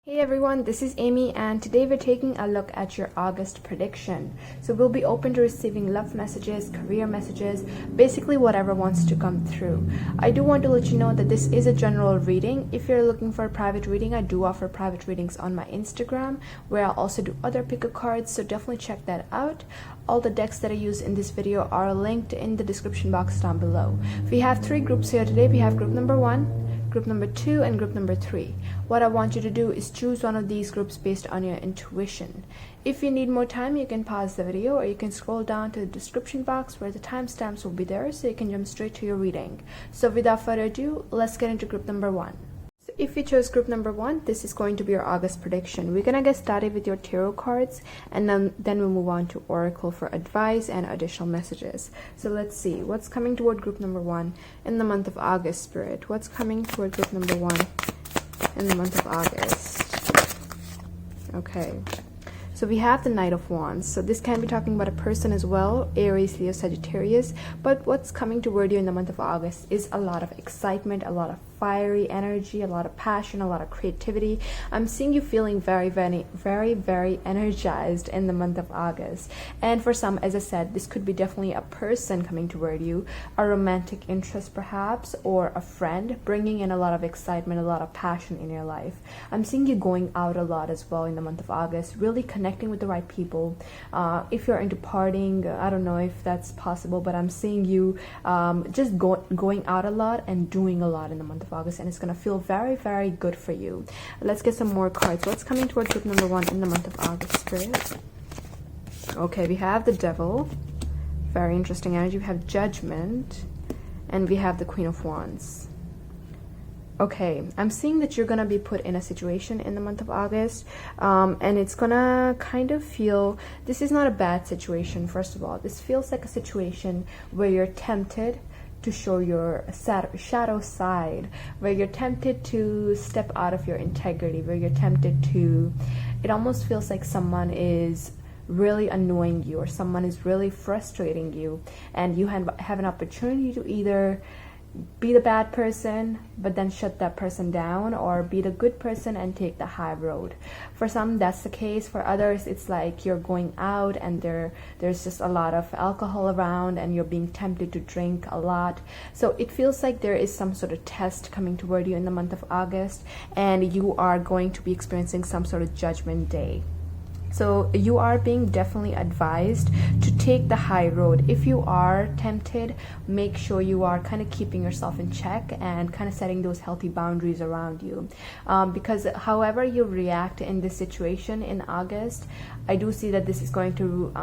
Hey everyone, this is Amy and today we're taking a look at your August prediction. So we'll be open to receiving love messages, career messages, basically whatever wants to come through. I do want to let you know that this is a general reading. If you're looking for a private reading, I do offer private readings on my Instagram where I'll also do other pick-a cards, so definitely check that out. All the decks that I use in this video are linked in the description box down below. We have three groups here today. We have group number 1, group number 2, and group number 3. What I want you to do is choose one of these groups based on your intuition. If you need more time, you can pause the video or you can scroll down to the description box where the timestamps will be there so you can jump straight to your reading. So without further ado, let's get into group number 1. So if you chose group number 1, this is going to be your August prediction. We're gonna get started with your tarot cards and then we'll move on to Oracle for advice and additional messages. So let's see what's coming toward group number 1 in the month of August, Spirit. What's coming toward group number 1 in the month of August? Okay, so we have the Knight of Wands. So this can be talking about a person as well, Aries, Leo, Sagittarius. But what's coming toward you in the month of August is a lot of excitement, a lot of fiery energy, a lot of passion, a lot of creativity. I'm seeing you feeling very, very energized in the month of August. And for some, as I said, this could be definitely a person coming toward you, a romantic interest perhaps, or a friend bringing in a lot of excitement, a lot of passion in your life. I'm seeing you going out a lot as well in the month of August, really connecting with the right people. If you're into partying, I don't know if that's possible, but I'm seeing you just going out a lot and doing a lot in the month of August, and it's going to feel very, very good for you. Let's get some more cards. What's coming towards group number 1 in the month of August, Spirit? Okay, we have the Devil, very interesting energy. We have Judgment, and we have the Queen of Wands. Okay, I'm seeing that you're gonna be put in a situation in the month of August, and it's gonna kind of feel, this is not a bad situation. First of all, this feels like a situation where you're tempted to show your shadow side, where you're tempted to step out of your integrity, where you're tempted to, it almost feels like someone is really annoying you or someone is really frustrating you, and you have an opportunity to either be the bad person but then shut that person down, or be the good person and take the high road. For some, that's the case. For others, it's like you're going out and there's just a lot of alcohol around and you're being tempted to drink a lot. So it feels like there is some sort of test coming toward you in the month of August, and you are going to be experiencing some sort of judgment day. So you are being definitely advised to take the high road. If you are tempted, make sure you are kind of keeping yourself in check and kind of setting those healthy boundaries around you. Because however you react in this situation in August, I do see that this is going to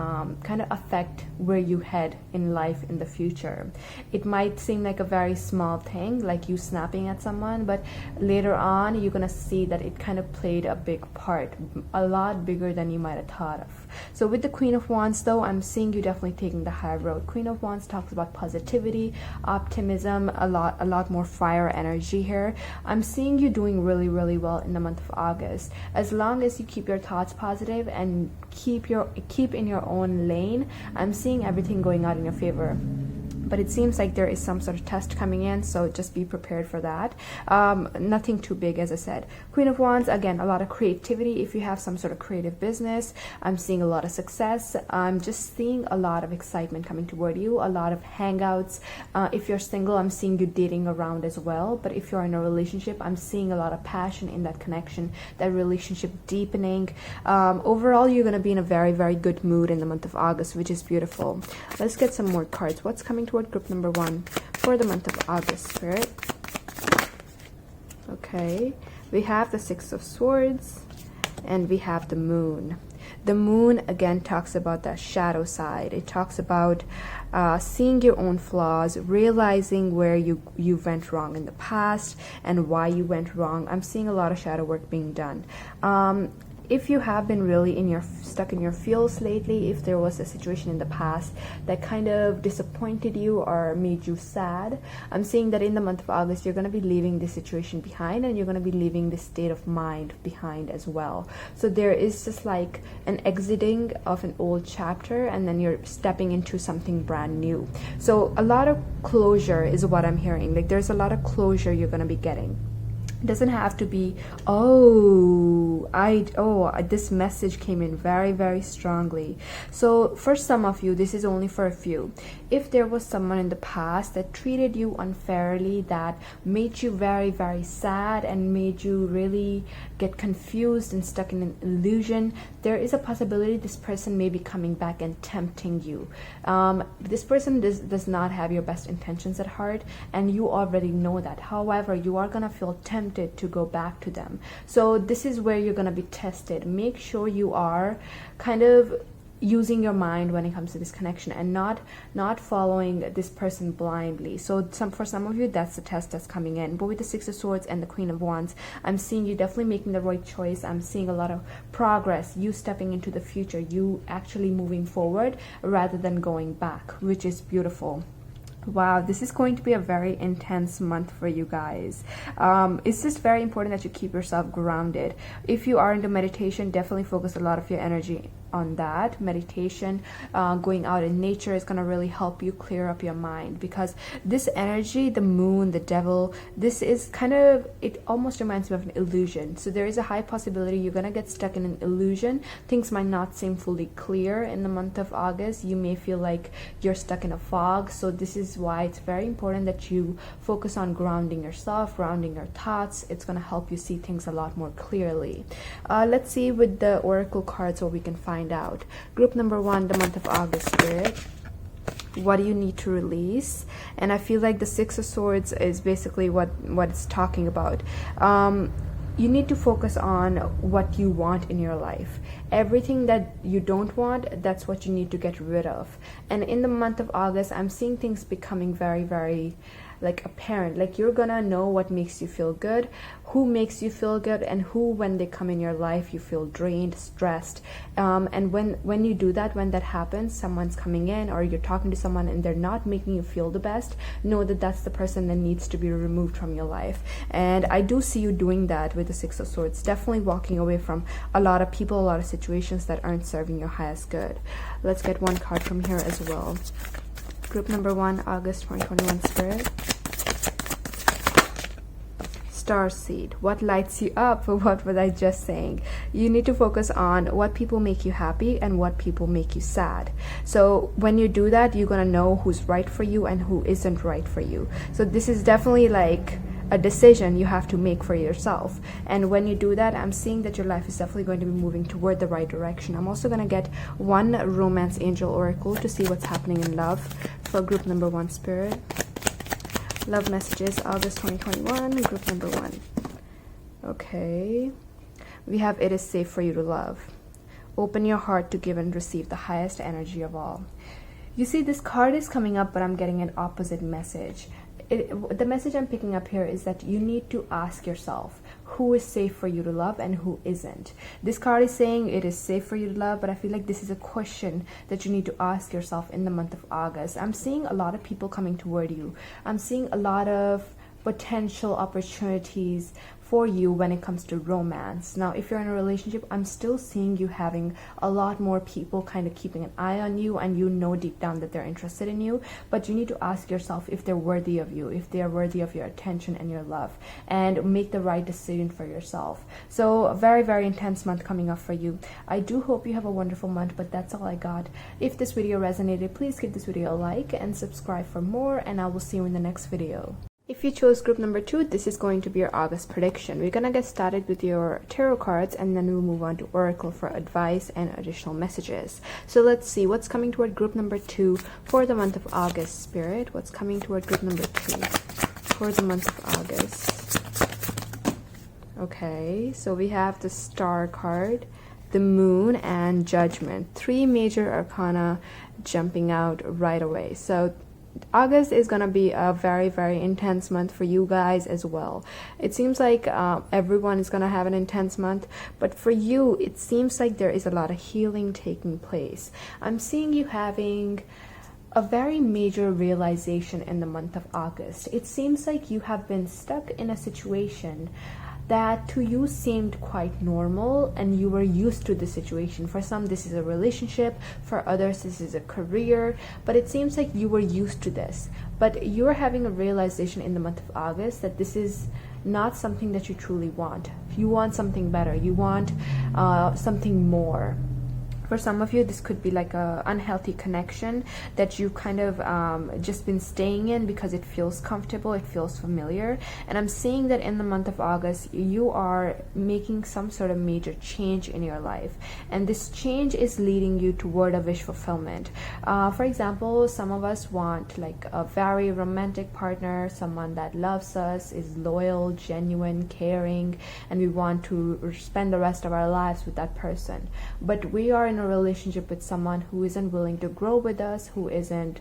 kind of affect where you head in life in the future. It might seem like a very small thing, like you snapping at someone, but later on you're gonna see that it kind of played a big part, a lot bigger than you might have thought of. So with the Queen of Wands though, I'm seeing you definitely taking the high road. Queen of Wands talks about positivity, optimism, a lot more fire energy here. I'm seeing you doing really, really well in the month of August. As long as you keep your thoughts positive and keep in your own lane, I'm seeing everything going out in your favor. But it seems like there is some sort of test coming in, so just be prepared for that. Nothing too big, as I said. Queen of Wands, again, a lot of creativity. If you have some sort of creative business, I'm seeing a lot of success. I'm just seeing a lot of excitement coming toward you, a lot of hangouts. If you're single, I'm seeing you dating around as well. But if you're in a relationship, I'm seeing a lot of passion in that connection, that relationship deepening. Overall, you're going to be in a very, very good mood in the month of August, which is beautiful. Let's get some more cards. What's coming toward group number 1 for the month of August, Spirit? Okay, we have the Six of Swords and we have the Moon. The Moon again talks about that shadow side. It talks about seeing your own flaws, realizing where you went wrong in the past and why you went wrong. I'm seeing a lot of shadow work being done. If you have been really stuck in your feels lately, if there was a situation in the past that kind of disappointed you or made you sad, I'm seeing that in the month of August you're going to be leaving this situation behind, and you're going to be leaving this state of mind behind as well. So there is just like an exiting of an old chapter, and then you're stepping into something brand new. So a lot of closure is what I'm hearing. Like there's a lot of closure you're going to be getting. It doesn't have to be, oh, this message came in very, very strongly. So for some of you, this is only for a few. If there was someone in the past that treated you unfairly, that made you very, very sad and made you really get confused and stuck in an illusion, there is a possibility this person may be coming back and tempting you. This person does not have your best intentions at heart, and you already know that. However, you are gonna feel tempted to go back to them. So this is where you're gonna be tested. Make sure you are kind of using your mind when it comes to this connection and not following this person blindly. So for some of you, that's the test that's coming in. But with the Six of Swords and the Queen of Wands, I'm seeing you definitely making the right choice. I'm seeing a lot of progress, you stepping into the future, you actually moving forward rather than going back, which is beautiful. Wow, this is going to be a very intense month for you guys. It's just very important that you keep yourself grounded. If you are into meditation, definitely focus a lot of your energy on that. Meditation, going out in nature is going to really help you clear up your mind, because this energy, the moon, the devil, this is kind of, it almost reminds me of an illusion. So there is a high possibility you're going to get stuck in an illusion. Things might not seem fully clear in the month of August. You may feel like you're stuck in a fog. So this is why it's very important that you focus on grounding yourself, grounding your thoughts. It's going to help you see things a lot more clearly. Let's see with the oracle cards what we can find out. Group number 1, the month of August, Spirit. What do you need to release? And I feel like the Six of Swords is basically what it's talking about. You need to focus on what you want in your life. Everything that you don't want, that's what you need to get rid of. And in the month of August, I'm seeing things becoming very, very like apparent. Like you're gonna know what makes you feel good, who makes you feel good, and who, when they come in your life, you feel drained, stressed. And when you do that, when that happens, someone's coming in or you're talking to someone and they're not making you feel the best, know that that's the person that needs to be removed from your life. And I do see you doing that with the Six of Swords, definitely walking away from a lot of people, a lot of situations that aren't serving your highest good. Let's get one card from here as well. Group number 1, August 2021, Spirit. Starseed, what lights you up? What was I just saying? You need to focus on what people make you happy and what people make you sad. So when you do that, you're gonna know who's right for you and who isn't right for you. So this is definitely like a decision you have to make for yourself. And when you do that, I'm seeing that your life is definitely going to be moving toward the right direction. I'm also going to get one romance angel oracle to see what's happening in love for group number 1, Spirit. Love messages, August 2021, group number 1. Okay. We have, it is safe for you to love. Open your heart to give and receive the highest energy of all. You see, this card is coming up, but I'm getting an opposite message. The message I'm picking up here is that you need to ask yourself who is safe for you to love and who isn't. This card is saying it is safe for you to love, but I feel like this is a question that you need to ask yourself in the month of August. I'm seeing a lot of people coming toward you. I'm seeing a lot of potential opportunities for you when it comes to romance. Now, if you're in a relationship, I'm still seeing you having a lot more people kind of keeping an eye on you, and you know deep down that they're interested in you, but you need to ask yourself if they're worthy of you, if they are worthy of your attention and your love, and make the right decision for yourself. So a very, very intense month coming up for you. I do hope you have a wonderful month, but that's all I got. If this video resonated, please give this video a like and subscribe for more, and I will see you in the next video. If you chose group number 2, this is going to be your August prediction. We're going to get started with your tarot cards, and then we'll move on to Oracle for advice and additional messages. So let's see what's coming toward group number 2 for the month of August, Spirit. What's coming toward group number 2 for the month of August? Okay, so we have the Star card, the Moon, and Judgment. 3 major arcana jumping out right away. So August is gonna be a very, very intense month for you guys as well. It seems like everyone is gonna have an intense month, but for you, it seems like there is a lot of healing taking place. I'm seeing you having a very major realization in the month of August. It seems like you have been stuck in a situation that to you seemed quite normal and you were used to the situation. For some, this is a relationship, for others, this is a career, but it seems like you were used to this. But you're having a realization in the month of August that this is not something that you truly want. You want something better. You want something more. For some of you, this could be like a unhealthy connection that you've kind of just been staying in because it feels comfortable, it feels familiar. And I'm seeing that in the month of August, you are making some sort of major change in your life. And this change is leading you toward a wish fulfillment. For example, some of us want like a very romantic partner, someone that loves us, is loyal, genuine, caring, and we want to spend the rest of our lives with that person. But we are in a relationship with someone who isn't willing to grow with us, who isn't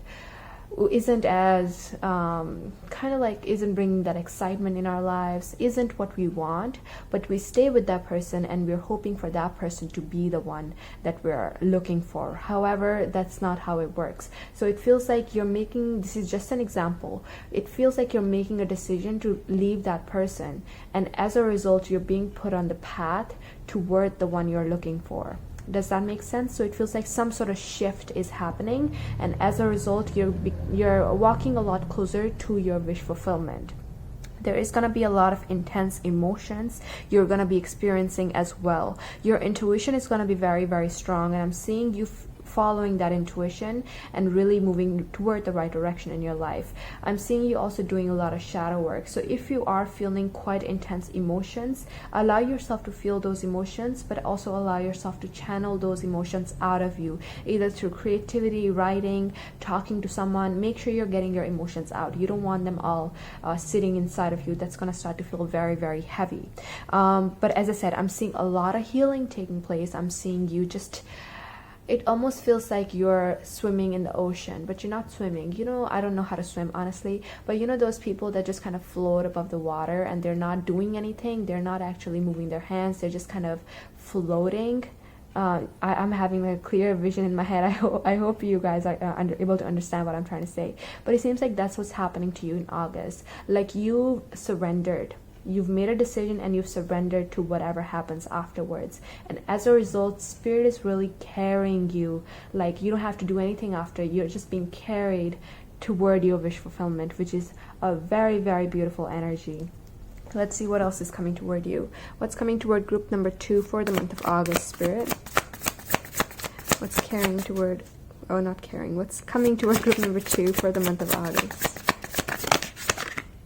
as kind of like isn't bringing that excitement in our lives, isn't what we want, but we stay with that person and we're hoping for that person to be the one that we're looking for. However, that's not how it works. So it feels like you're making, this is just an example, it feels like you're making a decision to leave that person, and as a result you're being put on the path toward the one you're looking for. Does that make sense? So it feels like some sort of shift is happening, and as a result you're walking a lot closer to your wish fulfillment. There is going to be a lot of intense emotions you're going to be experiencing as well. Your intuition is going to be very, very strong, and I'm seeing you following that intuition and really moving toward the right direction in your life. I'm seeing you also doing a lot of shadow work. So if you are feeling quite intense emotions, allow yourself to feel those emotions, but also allow yourself to channel those emotions out of you, either through creativity, writing, talking to someone. Make sure you're getting your emotions out. You don't want them all sitting inside of you. That's going to start to feel very, very heavy. But as I said, I'm seeing a lot of healing taking place. I'm seeing you just, it almost feels like you're swimming in the ocean, but you're not swimming. You know, I don't know how to swim, honestly, but you know those people that just kind of float above the water and they're not doing anything, they're not actually moving their hands, they're just kind of floating. I'm having a clear vision in my head. I hope you guys are able to understand what I'm trying to say. But it seems like that's what's happening to you in August. Like you surrendered. You've made a decision and you've surrendered to whatever happens afterwards, and as a result spirit is really carrying you. Like you don't have to do anything after, you're just being carried toward your wish fulfillment, which is a very, very beautiful energy. Let's see what else is coming toward you. What's coming toward group number 2 for the month of August, Spirit? What's carrying toward, what's coming toward group number 2 for the month of August?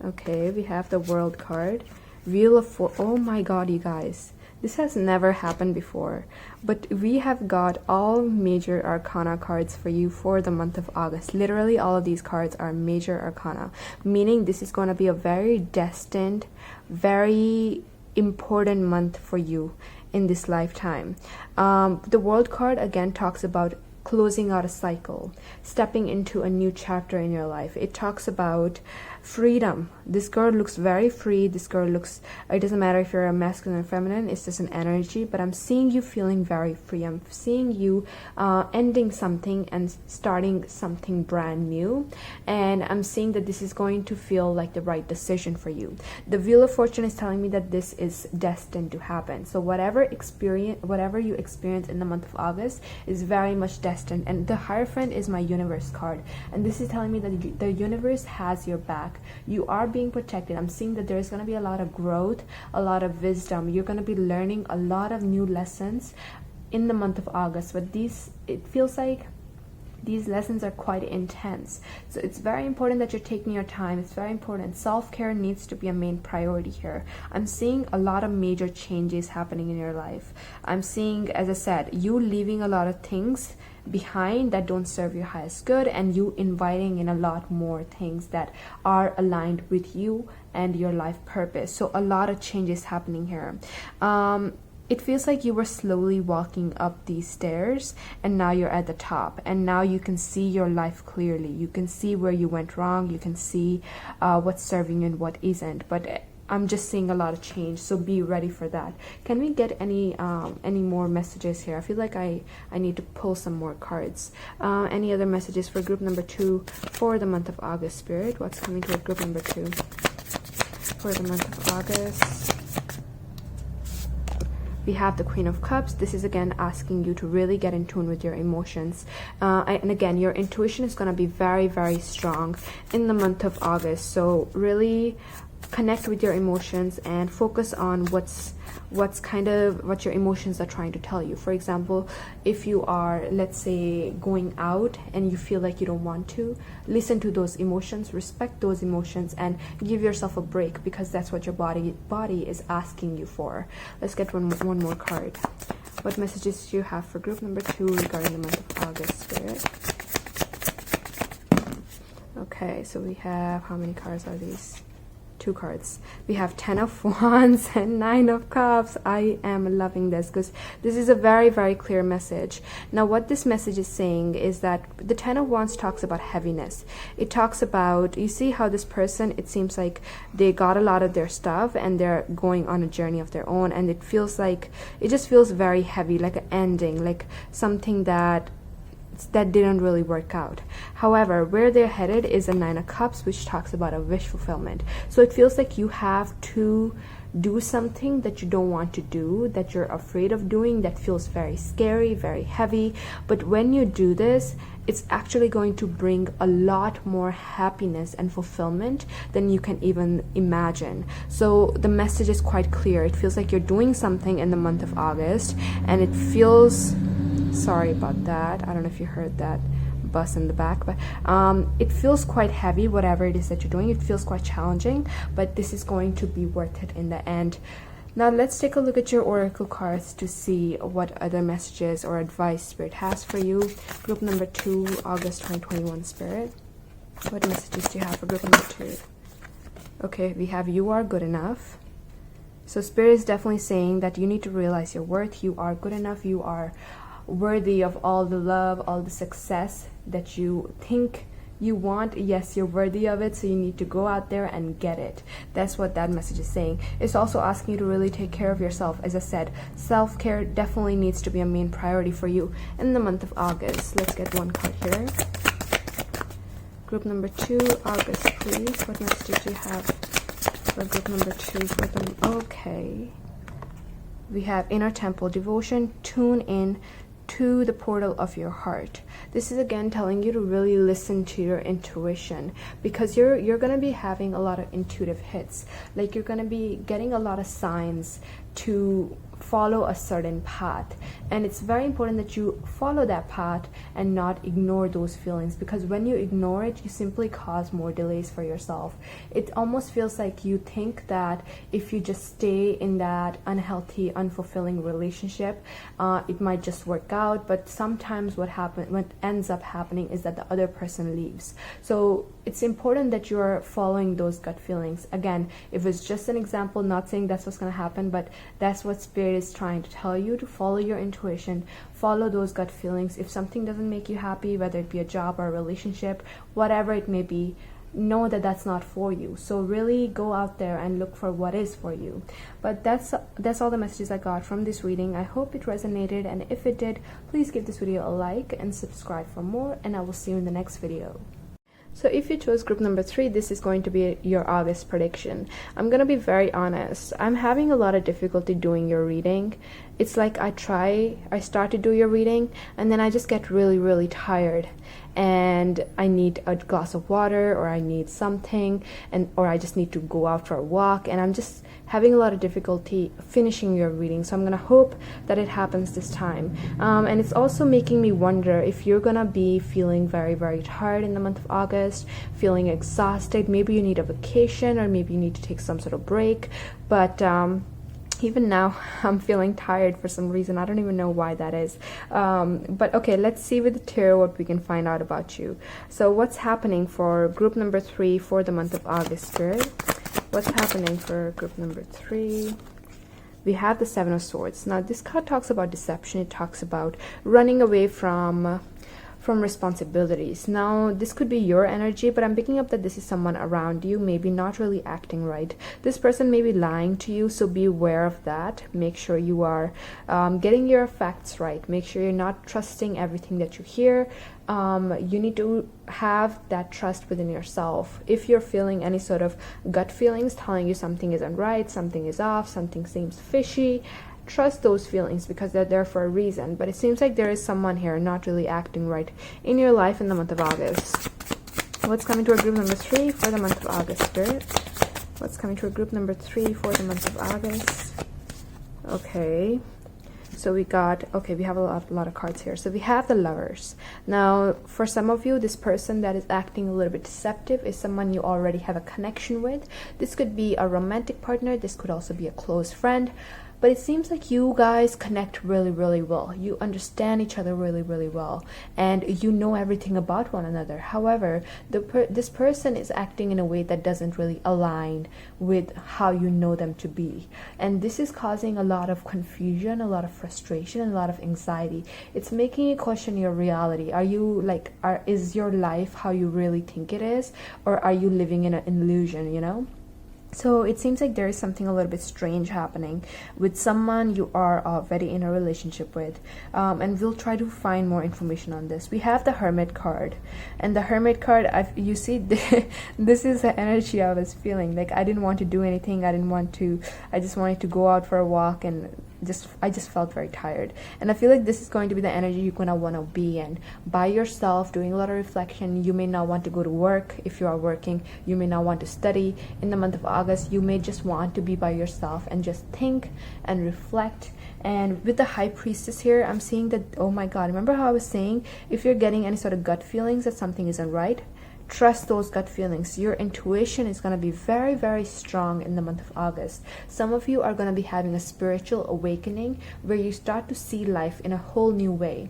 Okay, we have the World card. Wheel of oh my god, you guys. This has never happened before. But we have got all major arcana cards for you for the month of August. Literally all of these cards are major arcana. Meaning this is going to be a very destined, very important month for you in this lifetime. The World card again talks about closing out a cycle, stepping into a new chapter in your life. It talks about freedom. This girl looks very free. This girl looks, it doesn't matter if you're a masculine or feminine, it's just an energy, but I'm seeing you feeling very free. I'm seeing you ending something and starting something brand new, and I'm seeing that this is going to feel like the right decision for you. The Wheel of Fortune is telling me that this is destined to happen. So whatever you experience in the month of August is very much destined. And the Hierophant is my universe card, and this is telling me that the universe has your back. You are being protected. I'm seeing that there's going to be a lot of growth, a lot of wisdom. You're going to be learning a lot of new lessons in the month of August, but it feels like these lessons are quite intense. So it's very important that you're taking your time. It's very important. Self-care needs to be a main priority here. I'm seeing a lot of major changes happening in your life. I'm seeing, as I said, you leaving a lot of things behind that don't serve your highest good, and you inviting in a lot more things that are aligned with you and your life purpose. So a lot of changes happening here. It feels like you were slowly walking up these stairs and now you're at the top, and now you can see your life clearly. You can see where you went wrong. You can see what's serving you and what isn't. But I'm just seeing a lot of change, so be ready for that. Can we get any more messages here? I feel like I need to pull some more cards. Any other messages for group number 2 for the month of August, Spirit? What's coming to group number 2 for the month of August? We have the Queen of Cups. This is again asking you to really get in tune with your emotions. And again, your intuition is going to be very, very strong in the month of August. So really connect with your emotions and focus on what your emotions are trying to tell you. For example, if you are, let's say, going out and you feel like you don't want to, listen to those emotions, respect those emotions, and give yourself a break, because that's what your body is asking you for. Let's get one more card. What messages do you have for group number 2 regarding the month of August, Spirit? Okay, so we have, how many cards are these? 2 cards. We have 10 of Wands and 9 of Cups. I am loving this because this is a very, very clear message. Now, what this message is saying is that the 10 of Wands talks about heaviness. It talks about, you see how this person, it seems like they got a lot of their stuff and they're going on a journey of their own, and it just feels very heavy, like an ending, like something that didn't really work out. However, where they're headed is a 9 of Cups, which talks about a wish fulfillment. So it feels like you have to do something that you don't want to do, that you're afraid of doing, that feels very scary, very heavy. But when you do this, it's actually going to bring a lot more happiness and fulfillment than you can even imagine. So the message is quite clear. It feels like you're doing something in the month of August, and it feels, sorry about that, I don't know if you heard that bus in the back, but it feels quite heavy. Whatever it is that you're doing, it feels quite challenging, but this is going to be worth it in the end. Now let's take a look at your oracle cards to see what other messages or advice Spirit has for you. Group number 2, August 2021, Spirit. What messages do you have for group number 2? Okay, we have you are good enough. So Spirit is definitely saying that you need to realize your worth. You are good enough. You are worthy of all the love, all the success that you think you want. Yes, you're worthy of it, so you need to go out there and get it. That's what that message is saying. It's also asking you to really take care of yourself. As I said, self-care definitely needs to be a main priority for you in the month of August. Let's get one card here. Group number 2, August, please. What message do you have for group number 2 for them? Okay, we have inner temple devotion. Tune in to the portal of your heart. This is again telling you to really listen to your intuition, because you're going to be having a lot of intuitive hits. Like, you're going to be getting a lot of signs to follow a certain path, and it's very important that you follow that path and not ignore those feelings, because when you ignore it, you simply cause more delays for yourself. It almost feels like you think that if you just stay in that unhealthy, unfulfilling relationship, it might just work out. But sometimes what ends up happening is that the other person leaves. So it's important that you're following those gut feelings. Again, if it's just an example, not saying that's what's going to happen, but that's what Spirit is trying to tell you, to follow your intuition, follow those gut feelings. If something doesn't make you happy, whether it be a job or a relationship, whatever it may be, know that that's not for you. So really go out there and look for what is for you. But that's all the messages I got from this reading. I hope it resonated, and if it did, please give this video a like and subscribe for more, and I will see you in the next video. So if you chose group number 3, this is going to be your August prediction. I'm going to be very honest. I'm having a lot of difficulty doing your reading. It's like I start to do your reading, and then I just get really, really tired. And I need a glass of water, or I need something, or I just need to go out for a walk, and I'm just having a lot of difficulty finishing your reading. So I'm gonna hope that it happens this time. And it's also making me wonder if you're gonna be feeling very, very tired in the month of August, feeling exhausted. Maybe you need a vacation, or maybe you need to take some sort of break. But even now, I'm feeling tired for some reason. I don't even know why that is. But okay, let's see with the tarot what we can find out about you. So what's happening for group number 3 for the month of August, Spirit? What's happening for group number 3? We have the 7 of Swords. Now, this card talks about deception. It talks about running away from responsibilities. Now, this could be your energy, but I'm picking up that this is someone around you, maybe not really acting right. This person may be lying to you, so be aware of that. Make sure you are getting your facts right. Make sure you're not trusting everything that you hear. You need to have that trust within yourself. If you're feeling any sort of gut feelings telling you something isn't right, something is off, something seems fishy, trust those feelings, because they're there for a reason. But it seems like there is someone here not really acting right in your life in the month of August. What's coming to our group number 3 for the month of August, Spirit? What's coming to a group number 3 for the month of August? Okay. So we got, okay, we have a lot of cards here. So we have the Lovers. Now, for some of you, this person that is acting a little bit deceptive is someone you already have a connection with. This could be a romantic partner. This could also be a close friend. But it seems like you guys connect really, really well. You understand each other really, really well. And you know everything about one another. However, this person is acting in a way that doesn't really align with how you know them to be. And this is causing a lot of confusion, a lot of frustration, and a lot of anxiety. It's making you question your reality. Are you like, is your life how you really think it is? Or are you living in an illusion, you know? So it seems like there is something a little bit strange happening with someone you are already in a relationship with. And we'll try to find more information on this. We have the Hermit card. And the Hermit card, you see, this is the energy I was feeling. Like, I didn't want to do anything. I just wanted to go out for a walk, and I just felt very tired. And I feel like this is going to be the energy you're gonna want to be in by yourself, doing a lot of reflection. You may not want to go to work. If you are working, you may not want to study. In the month of August, you may just want to be by yourself and just think and reflect. And with the High Priestess here, I'm seeing that, oh my God, remember how I was saying, if you're getting any sort of gut feelings that something isn't right, trust those gut feelings. Your intuition is going to be very, very strong in the month of August. Some of you are going to be having a spiritual awakening where you start to see life in a whole new way.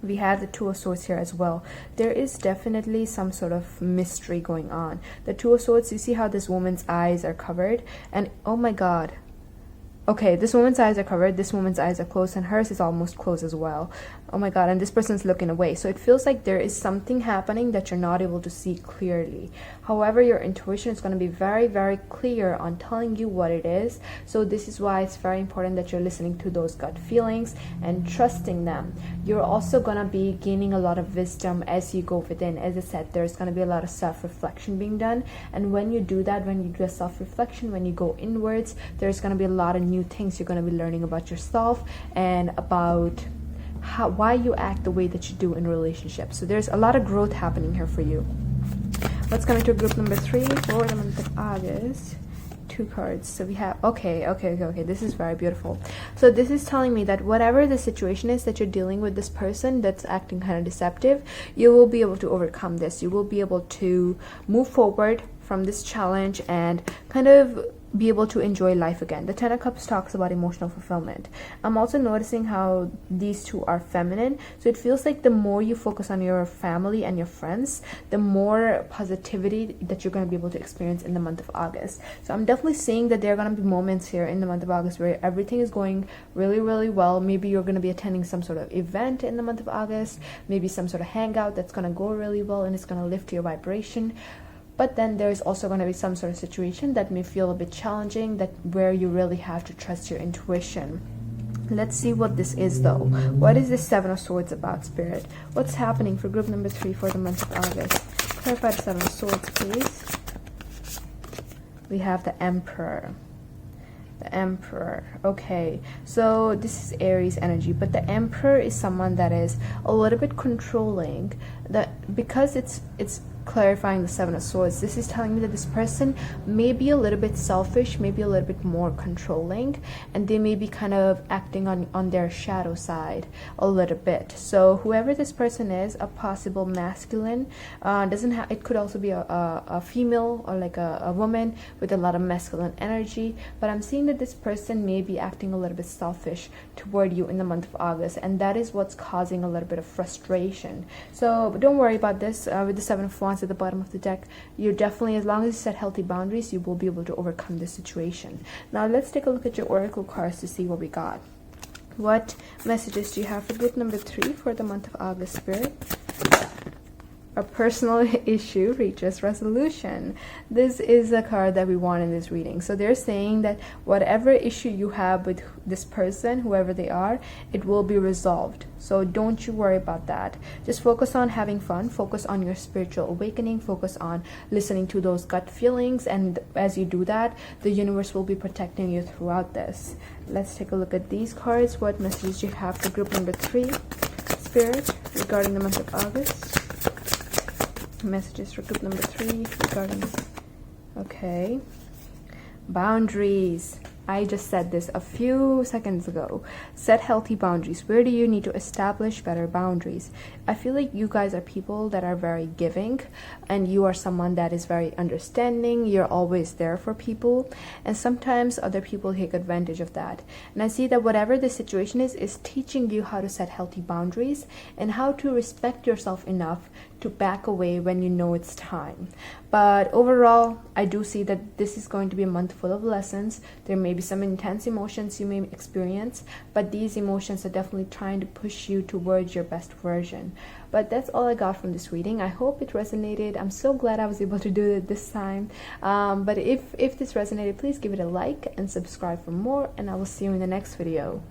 We have the Two of Swords here as well. There is definitely some sort of mystery going on. The Two of Swords, you see how this woman's eyes are covered? And oh my God. Okay, this woman's eyes are covered, this woman's eyes are closed, and hers is almost closed as well. Oh my God, and this person's looking away. So it feels like there is something happening that you're not able to see clearly. However, your intuition is going to be very, very clear on telling you what it is. So this is why it's very important that you're listening to those gut feelings and trusting them. You're also going to be gaining a lot of wisdom as you go within. As I said, there's going to be a lot of self-reflection being done. And when you do that, when you do a self-reflection, when you go inwards, there's going to be a lot of new things you're going to be learning about yourself and about why you act the way that you do in relationships. So there's a lot of growth happening here for you. Let's come into group number 3 for the month of August. 2 cards. So we have, okay, this is very beautiful. So this is telling me that whatever the situation is that you're dealing with, this person that's acting kind of deceptive, you will be able to overcome this. You will be able to move forward from this challenge and kind of be able to enjoy life again. The Ten of Cups talks about emotional fulfillment. I'm also noticing how these two are feminine, so it feels like the more you focus on your family and your friends, the more positivity that you're going to be able to experience in the month of August. So I'm definitely seeing that there are going to be moments here in the month of August where everything is going really, really well. Maybe you're going to be attending some sort of event in the month of August, maybe some sort of hangout that's going to go really well and it's going to lift your vibration. But then there's also going to be some sort of situation that may feel a bit challenging, that where you really have to trust your intuition. Let's see what this is though. What is this Seven of Swords about, Spirit? What's happening for group number 3 for the month of August? Clarify the Seven of Swords, please. We have the Emperor. The Emperor. Okay, so this is Aries energy, but the Emperor is someone that is a little bit controlling. That because it's clarifying the Seven of Swords, this is telling me that this person may be a little bit selfish, maybe a little bit more controlling, and they may be kind of acting on their shadow side a little bit. So whoever this person is, a possible masculine, doesn't have, it could also be a female or like a woman with a lot of masculine energy, but I'm seeing that this person may be acting a little bit selfish toward you in the month of August, and that is what's causing a little bit of frustration. So don't worry about this. With the Seven of Wands at the bottom of the deck, you're definitely, as long as you set healthy boundaries, you will be able to overcome this situation. Now let's take a look at your oracle cards to see what we got. What messages do you have for group number 3 for the month of August, Spirit? A personal issue reaches resolution. This is a card that we want in this reading. So they're saying that whatever issue you have with this person, whoever they are, it will be resolved. So don't you worry about that. Just focus on having fun, focus on your spiritual awakening, focus on listening to those gut feelings, and as you do that, the universe will be protecting you throughout this. Let's take a look at these cards. What messages do you have for group number 3, Spirit, regarding the month of August? Messages for group number 3 regarding, okay, Boundaries. I just said this a few seconds ago. Set healthy boundaries. Where do you need to establish better boundaries? I feel like you guys are people that are very giving, and you are someone that is very understanding. You're always there for people, and sometimes other people take advantage of that. And I see that whatever the situation is teaching you how to set healthy boundaries and how to respect yourself enough to back away when you know it's time. But overall, I do see that this is going to be a month full of lessons. There may be some intense emotions you may experience, but these emotions are definitely trying to push you towards your best version. But that's all I got from this reading. I hope it resonated. I'm so glad I was able to do it this time. But if this resonated, please give it a like and subscribe for more, and I will see you in the next video.